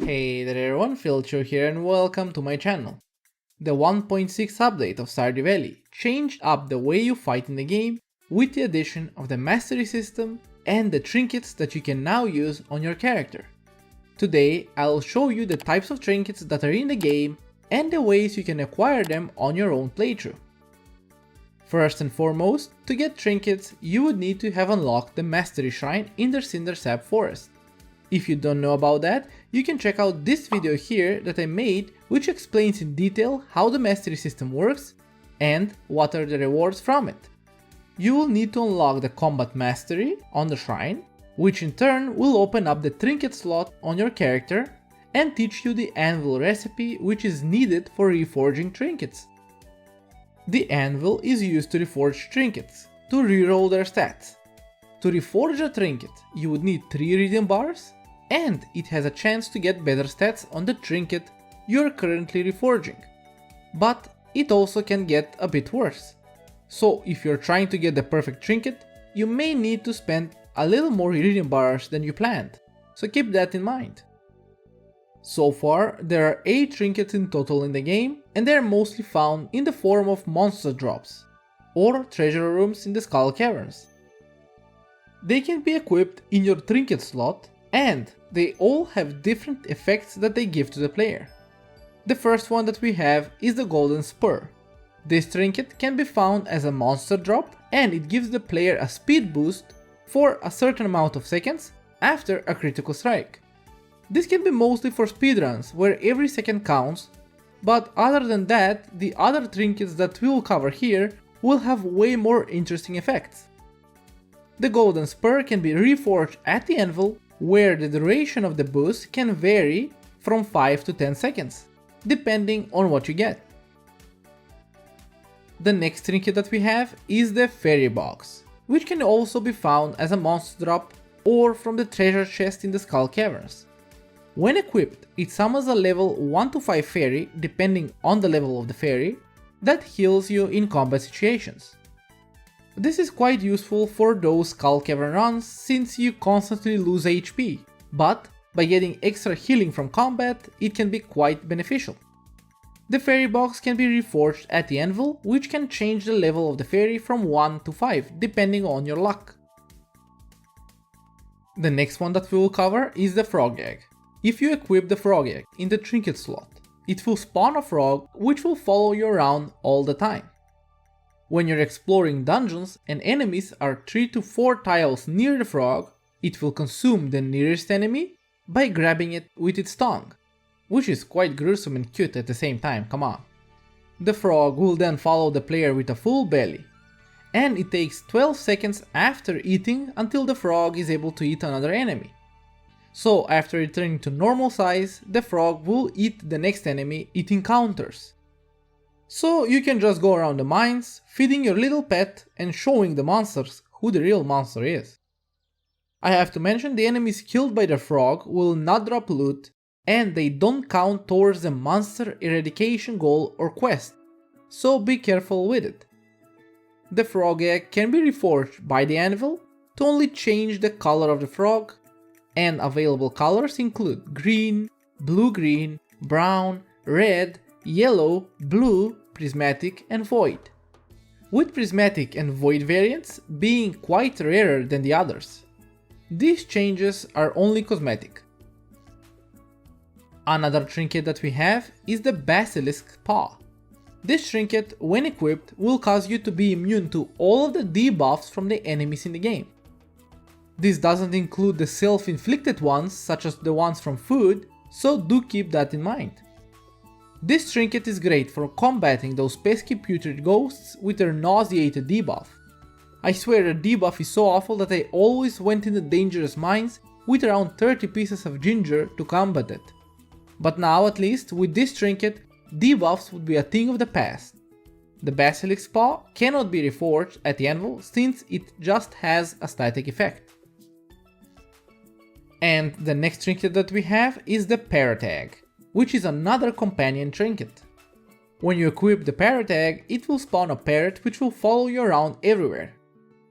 Hey there everyone, PhilChill here and welcome to my channel. The 1.6 update of Stardew Valley changed up the way you fight in the game with the addition of the mastery system and the trinkets that you can now use on your character. Today I'll show you the types of trinkets that are in the game and the ways you can acquire them on your own playthrough. First and foremost, to get trinkets you would need to have unlocked the mastery shrine in the Cindersap forest. If you don't know about that, you can check out this video here that I made, which explains in detail how the mastery system works and what are the rewards from it. You will need to unlock the combat mastery on the shrine, which in turn will open up the trinket slot on your character and teach you the anvil recipe, which is needed for reforging trinkets. The anvil is used to reforge trinkets, to reroll their stats. To reforge a trinket, you would need 3 iridium bars, and it has a chance to get better stats on the trinket you're currently reforging. But it also can get a bit worse. So if you're trying to get the perfect trinket, you may need to spend a little more iridium bars than you planned, so keep that in mind. So far, there are 8 trinkets in total in the game, and they are mostly found in the form of monster drops, or treasure rooms in the Skull Caverns. They can be equipped in your trinket slot, and they all have different effects that they give to the player. The first one that we have is the Golden Spur. This trinket can be found as a monster drop, and it gives the player a speed boost for a certain amount of seconds after a critical strike. This can be mostly for speedruns, where every second counts, but other than that, the other trinkets that we will cover here will have way more interesting effects. The Golden Spur can be reforged at the anvil, where the duration of the boost can vary from 5 to 10 seconds, depending on what you get. The next trinket that we have is the Fairy Box, which can also be found as a monster drop or from the treasure chest in the Skull Caverns. When equipped, it summons a level 1 to 5 fairy, depending on the level of the fairy, that heals you in combat situations. This is quite useful for those Skull Cavern runs since you constantly lose HP, but by getting extra healing from combat, it can be quite beneficial. The Fairy Box can be reforged at the anvil, which can change the level of the fairy from 1 to 5, depending on your luck. The next one that we will cover is the Frog Egg. If you equip the Frog Egg in the trinket slot, it will spawn a frog which will follow you around all the time. When you're exploring dungeons and enemies are 3 to 4 tiles near the frog, it will consume the nearest enemy by grabbing it with its tongue, which is quite gruesome and cute at the same time, come on. The frog will then follow the player with a full belly, and it takes 12 seconds after eating until the frog is able to eat another enemy. So after returning to normal size, the frog will eat the next enemy it encounters. So you can just go around the mines, feeding your little pet and showing the monsters who the real monster is. I have to mention the enemies killed by the frog will not drop loot, and they don't count towards the monster eradication goal or quest, so be careful with it. The frog egg can be reforged by the anvil to only change the color of the frog, and available colors include green, blue-green, brown, red, yellow, blue, prismatic and void, with prismatic and void variants being quite rarer than the others. These changes are only cosmetic. Another trinket that we have is the Basilisk Paw. This trinket, when equipped, will cause you to be immune to all of the debuffs from the enemies in the game. This doesn't include the self-inflicted ones, such as the ones from food, so do keep that in mind. This trinket is great for combating those pesky putrid ghosts with their nauseated debuff. I swear the debuff is so awful that I always went in the dangerous mines with around 30 pieces of ginger to combat it. But now at least, with this trinket, debuffs would be a thing of the past. The Basilisk Paw cannot be reforged at the anvil since it just has a static effect. And the next trinket that we have is the Parat Tag, which is another companion trinket. When you equip the Parat Tag, it will spawn a parrot which will follow you around everywhere.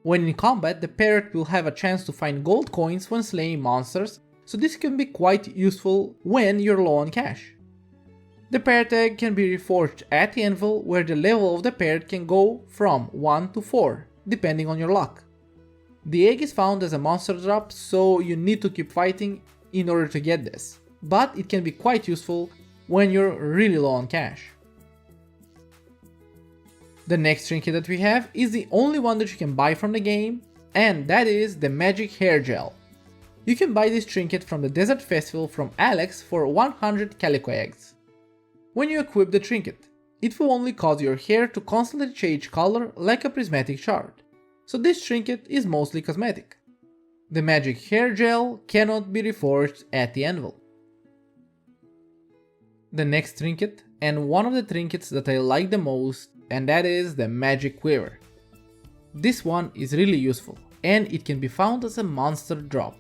When in combat, the parrot will have a chance to find gold coins when slaying monsters so this can be quite useful when you're low on cash. The Parat Tag can be reforged at the anvil, where the level of the parrot can go from 1 to 4, depending on your luck. The egg is found as a monster drop, so you need to keep fighting in order to get this, but it can be quite useful when you're really low on cash. The next trinket that we have is the only one that you can buy from the game, and that is the magic hair gel. You can buy this trinket from the desert festival from Alex for 100 calico eggs. When you equip the trinket, it will only cause your hair to constantly change color like a prismatic shard, so this trinket is mostly cosmetic. The magic hair gel cannot be reforged at the anvil. The next trinket, and one of the trinkets that I like the most, and that is the magic quiver. This one is really useful, and it can be found as a monster drop.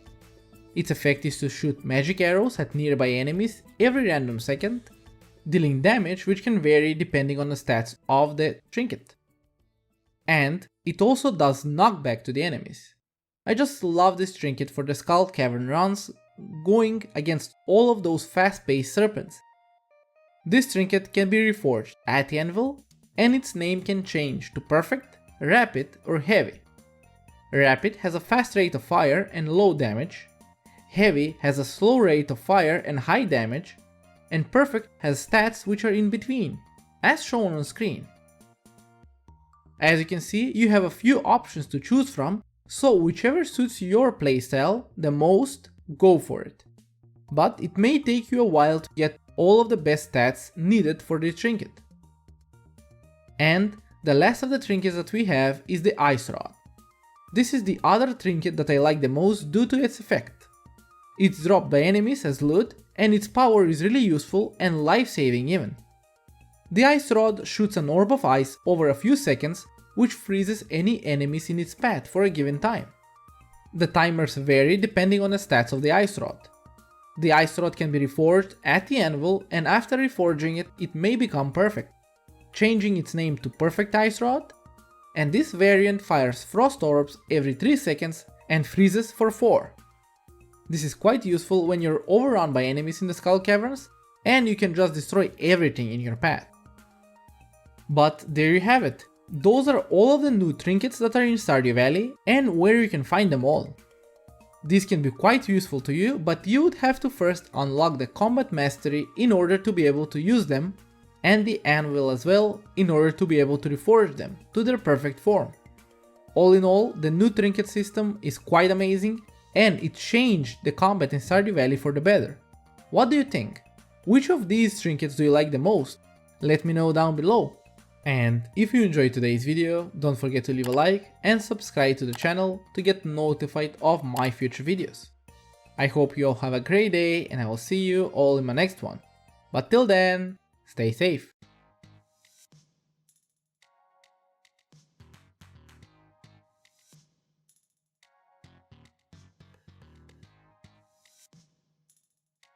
Its effect is to shoot magic arrows at nearby enemies every random second, dealing damage which can vary depending on the stats of the trinket. And it also does knockback to the enemies. I just love this trinket for the skull cavern runs, going against all of those fast-paced serpents. This trinket can be reforged at the anvil, and its name can change to perfect, rapid or heavy. Rapid has a fast rate of fire and low damage, heavy has a slow rate of fire and high damage, and perfect has stats which are in between, as shown on screen. As you can see, you have a few options to choose from, so whichever suits your playstyle the most, go for it. But it may take you a while to get all of the best stats needed for this trinket. And the last of the trinkets that we have is the ice rod. This is the other trinket that I like the most due to its effect. It's dropped by enemies as loot, and its power is really useful and life-saving even. The ice rod shoots an orb of ice over a few seconds, which freezes any enemies in its path for a given time. The timers vary depending on the stats of the ice rod. The ice rod can be reforged at the anvil, and after reforging it, it may become perfect, changing its name to Perfect Ice Rod, and this variant fires frost orbs every 3 seconds and freezes for 4. This is quite useful when you're overrun by enemies in the skull caverns, and you can just destroy everything in your path. But there you have it. Those are all of the new trinkets that are in Stardew Valley and where you can find them all. These can be quite useful to you, but you would have to first unlock the combat mastery in order to be able to use them, and the anvil as well, in order to be able to reforge them to their perfect form. All in all, the new trinket system is quite amazing, and it changed the combat in Stardew Valley for the better. What do you think? Which of these trinkets do you like the most? Let me know down below. And if you enjoyed today's video, don't forget to leave a like and subscribe to the channel to get notified of my future videos. I hope you all have a great day, and I will see you all in my next one. But till then, stay safe.